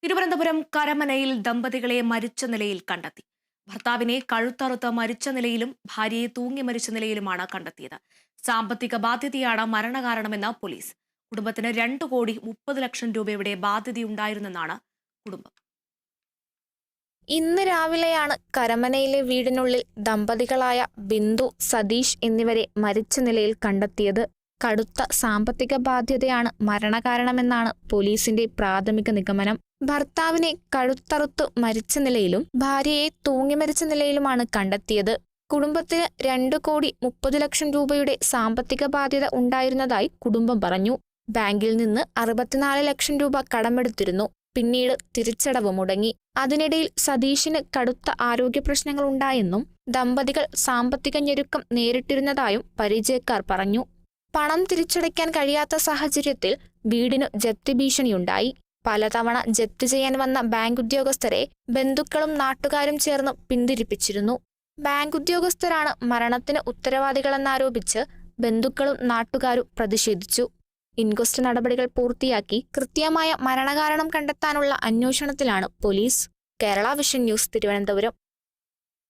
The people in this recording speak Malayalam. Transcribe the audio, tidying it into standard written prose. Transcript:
തിരുവനന്തപുരം കരമനയിൽ ദമ്പതികളെ മരിച്ച നിലയിൽ കണ്ടെത്തി. ഭർത്താവിനെ കഴുത്തറുത്ത് മരിച്ച നിലയിലും ഭാര്യയെ തൂങ്ങി മരിച്ച നിലയിലുമാണ് കണ്ടെത്തിയത്. സാമ്പത്തിക ബാധ്യതയാണ് മരണകാരണമെന്ന് പോലീസ്. കുടുംബത്തിന് 2,30,00,000 രൂപയുടെ ബാധ്യതയുണ്ടായിരുന്നെന്നാണ് കുടുംബം. ഇന്ന് രാവിലെയാണ് കരമനയിലെ വീടിനുള്ളിൽ ദമ്പതികളായ ബിന്ദു, സതീഷ് എന്നിവരെ മരിച്ച നിലയിൽ കണ്ടെത്തിയത്. കടുത്ത സാമ്പത്തിക ബാധ്യതയാണ് മരണകാരണമെന്നാണ് പോലീസിന്റെ പ്രാഥമിക നിഗമനം. ഭർത്താവിനെ കഴുത്തറുത്തു മരിച്ച നിലയിലും ഭാര്യയെ തൂങ്ങി മരിച്ച നിലയിലുമാണ് കണ്ടെത്തിയത്. കുടുംബത്തിന് 2,30,00,000 രൂപയുടെ സാമ്പത്തിക ബാധ്യത ഉണ്ടായിരുന്നതായി കുടുംബം പറഞ്ഞു. ബാങ്കിൽ നിന്ന് 64 ലക്ഷം രൂപ കടമെടുത്തിരുന്നു. പിന്നീട് തിരിച്ചടവ് മുടങ്ങി. അതിനിടയിൽ സതീഷിന് കടുത്ത ആരോഗ്യ പ്രശ്നങ്ങൾ ഉണ്ടായെന്നും ദമ്പതികൾ സാമ്പത്തിക ഞെരുക്കം നേരിട്ടിരുന്നതായും പരിചയക്കാർ പറഞ്ഞു. പണം തിരിച്ചടയ്ക്കാൻ കഴിയാത്ത സാഹചര്യത്തിൽ വീടിനു ജപ്തി ഭീഷണിയുണ്ടായി. പലതവണ ജപ്തി ചെയ്യാൻ വന്ന ബാങ്ക് ഉദ്യോഗസ്ഥരെ ബന്ധുക്കളും നാട്ടുകാരും ചേർന്ന് പിന്തിരിപ്പിച്ചിരുന്നു. ബാങ്ക് ഉദ്യോഗസ്ഥരാണ് മരണത്തിന് ഉത്തരവാദികളെന്നാരോപിച്ച് ബന്ധുക്കളും നാട്ടുകാരും പ്രതിഷേധിച്ചു. ഇൻക്വസ്റ്റ് നടപടികൾ പൂർത്തിയാക്കി കൃത്യമായ മരണകാരണം കണ്ടെത്താനുള്ള അന്വേഷണത്തിലാണ് police. Kerala vision news, Thiruvananthapuram.